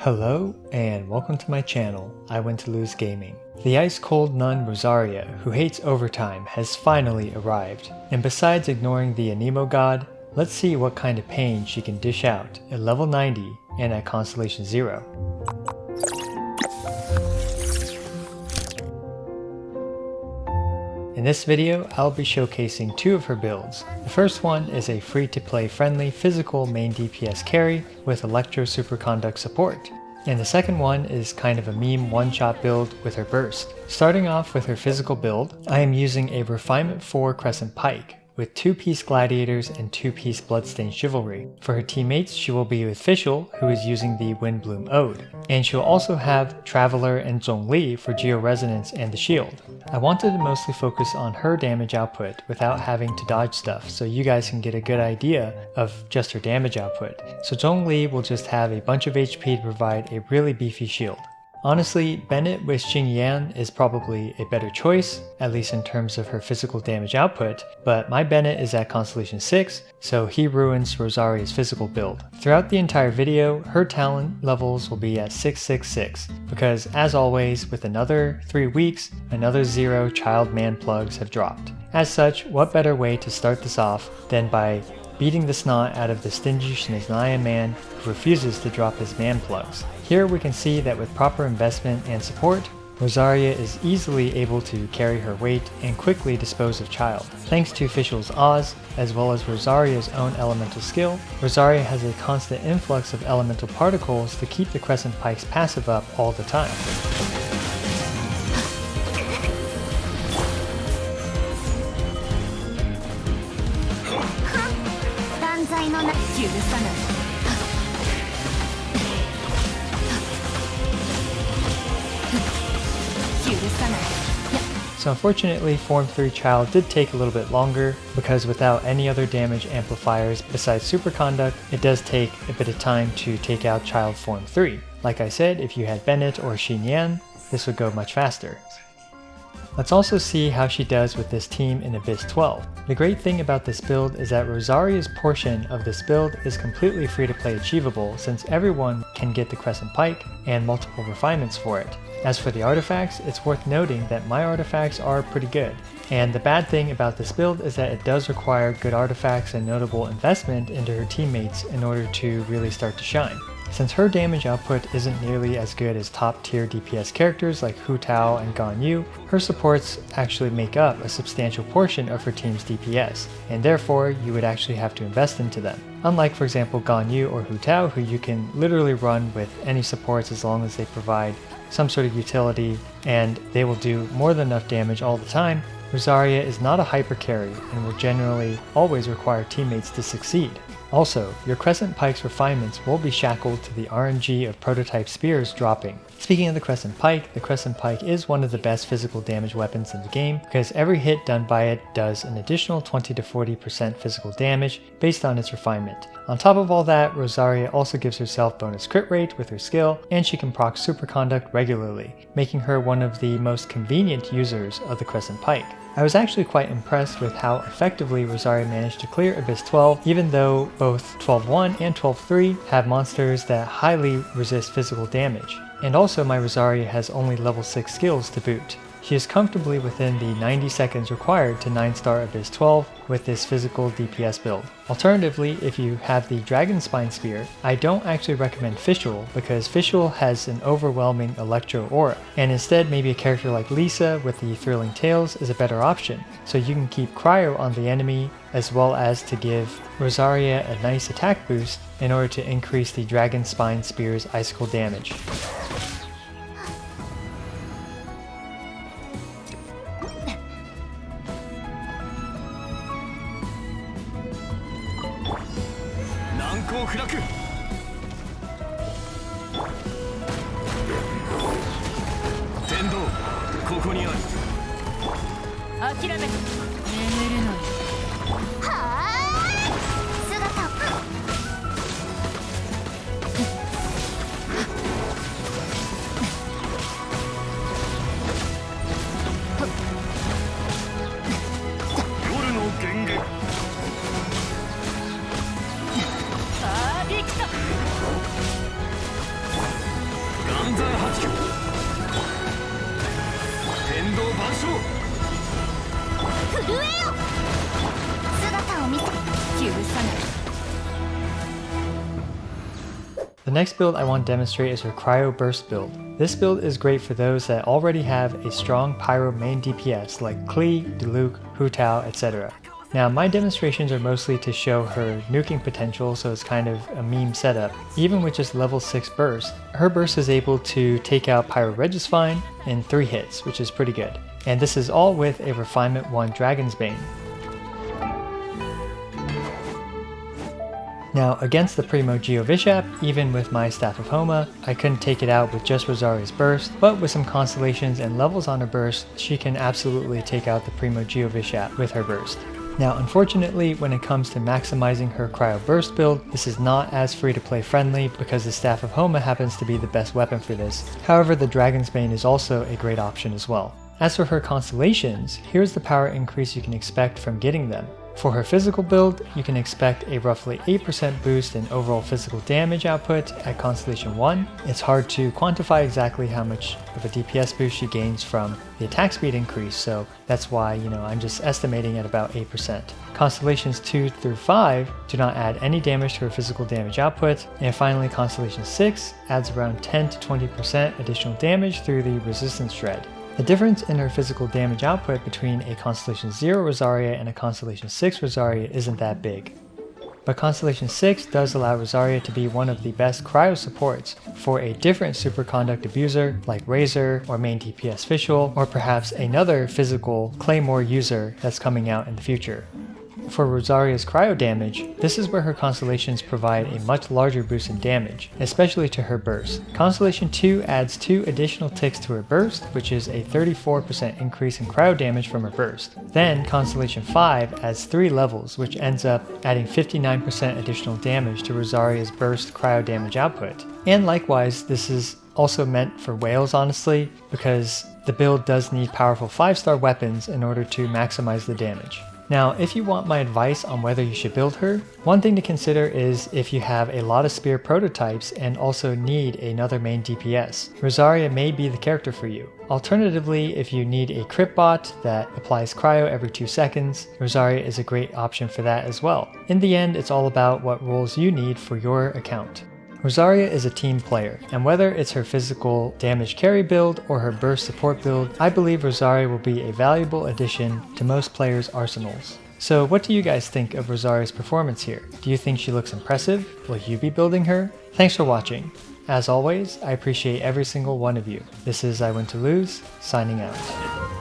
Hello and welcome to my channel, I Went to Lose Gaming. The ice-cold nun Rosaria, who hates overtime, has finally arrived. And besides ignoring the Anemo god, let's see what kind of pain she can dish out at level 90 and at Constellation 0. In this video, I'll be showcasing two of her builds. The first one is a free-to-play friendly physical main DPS carry with Electro Superconduct support. And the second one is kind of a meme one-shot build with her burst. Starting off with her physical build, I am using a Refinement 4 Crescent Pike with 2-piece Gladiators and 2-piece Bloodstained Chivalry. For her teammates, she will be with Fischl, who is using the Windbloom Ode. And she'll also have Traveler and Zhongli for Geo-Resonance and the Shield. I wanted to mostly focus on her damage output without having to dodge stuff, so you guys can get a good idea of just her damage output. So Zhongli will just have a bunch of HP to provide a really beefy shield. Honestly, Bennett with Xingyan is probably a better choice, at least in terms of her physical damage output, but my Bennett is at Constellation 6, so he ruins Rosaria's physical build. Throughout the entire video, her talent levels will be at 666, because as always, with another 3 weeks, another 0 child man plugs have dropped. As such, what better way to start this off than by beating the snot out of the stingy Shnezhnaya man who refuses to drop his man plugs. Here we can see that with proper investment and support, Rosaria is easily able to carry her weight and quickly dispose of Childe. Thanks to Fischl's Oz, as well as Rosaria's own elemental skill, Rosaria has a constant influx of elemental particles to keep the Crescent Pike's passive up all the time. So unfortunately, Form 3 Childe did take a little bit longer, because without any other damage amplifiers besides Superconduct, it does take a bit of time to take out Childe Form 3. Like I said, if you had Bennett or Xingyan, this would go much faster. Let's also see how she does with this team in Abyss 12. The great thing about this build is that Rosaria's portion of this build is completely free to play achievable, since everyone can get the Crescent Pike and multiple refinements for it. As for the artifacts, it's worth noting that my artifacts are pretty good. And the bad thing about this build is that it does require good artifacts and notable investment into her teammates in order to really start to shine. Since her damage output isn't nearly as good as top tier DPS characters like Hu Tao and Gan Yu, her supports actually make up a substantial portion of her team's DPS, and therefore you would actually have to invest into them. Unlike for example Gan Yu or Hu Tao, who you can literally run with any supports as long as they provide some sort of utility and they will do more than enough damage all the time, Rosaria is not a hyper carry and will generally always require teammates to succeed. Also, your Crescent Pike's refinements will be shackled to the RNG of prototype spears dropping. Speaking of the Crescent Pike is one of the best physical damage weapons in the game, because every hit done by it does an additional 20 to 40% physical damage based on its refinement. On top of all that, Rosaria also gives herself bonus crit rate with her skill, and she can proc Superconduct regularly, making her one of the most convenient users of the Crescent Pike. I was actually quite impressed with how effectively Rosaria managed to clear Abyss 12, even though both 12.1 and 12.3 have monsters that highly resist physical damage. And also my Rosaria has only level 6 skills to boot. She is comfortably within the 90 seconds required to 9-star Abyss 12 with this physical DPS build. Alternatively, if you have the Dragon Spine Spear, I don't actually recommend Fischl, because Fischl has an overwhelming electro aura, and instead maybe a character like Lisa with the Thrilling Tales is a better option, so you can keep Cryo on the enemy as well as to give Rosaria a nice attack boost in order to increase the Dragon Spine Spear's icicle damage. The next build I want to demonstrate is her Cryo Burst build. This build is great for those that already have a strong Pyro main DPS like Klee, Diluc, Hu Tao, etc. Now my demonstrations are mostly to show her nuking potential, so it's kind of a meme setup. Even with just level 6 burst, her burst is able to take out Pyro Regisvine in 3 hits, which is pretty good. And this is all with a Refinement 1 Dragon's Bane. Now against the Primo Geovishap, even with my Staff of Homa, I couldn't take it out with just Rosaria's burst, but with some constellations and levels on her burst, she can absolutely take out the Primo Geovishap with her burst. Now unfortunately, when it comes to maximizing her Cryo Burst build, this is not as free to play friendly because the Staff of Homa happens to be the best weapon for this. However, the Dragon's Bane is also a great option as well. As for her constellations, here's the power increase you can expect from getting them. For her physical build, you can expect a roughly 8% boost in overall physical damage output at Constellation 1. It's hard to quantify exactly how much of a DPS boost she gains from the attack speed increase, so that's why, I'm just estimating at about 8%. Constellations 2 through 5 do not add any damage to her physical damage output, and finally Constellation 6 adds around 10 to 20% additional damage through the resistance shred. The difference in her physical damage output between a Constellation 0 Rosaria and a Constellation 6 Rosaria isn't that big. But Constellation 6 does allow Rosaria to be one of the best cryo supports for a different superconduct abuser like Razor or main DPS Fischl, or perhaps another physical Claymore user that's coming out in the future. For Rosaria's cryo damage, this is where her constellations provide a much larger boost in damage, especially to her burst. Constellation 2 adds 2 additional ticks to her burst, which is a 34% increase in cryo damage from her burst. Then Constellation 5 adds 3 levels, which ends up adding 59% additional damage to Rosaria's burst cryo damage output. And likewise, this is also meant for whales honestly, because the build does need powerful 5-star weapons in order to maximize the damage. Now, if you want my advice on whether you should build her, one thing to consider is if you have a lot of spear prototypes and also need another main DPS. Rosaria may be the character for you. Alternatively, if you need a crit bot that applies cryo every 2 seconds, Rosaria is a great option for that as well. In the end, it's all about what roles you need for your account. Rosaria is a team player, and whether it's her physical damage carry build or her burst support build, I believe Rosaria will be a valuable addition to most players' arsenals. So what do you guys think of Rosaria's performance here? Do you think she looks impressive? Will you be building her? Thanks for watching. As always, I appreciate every single one of you. This is I Win to Lose, signing out.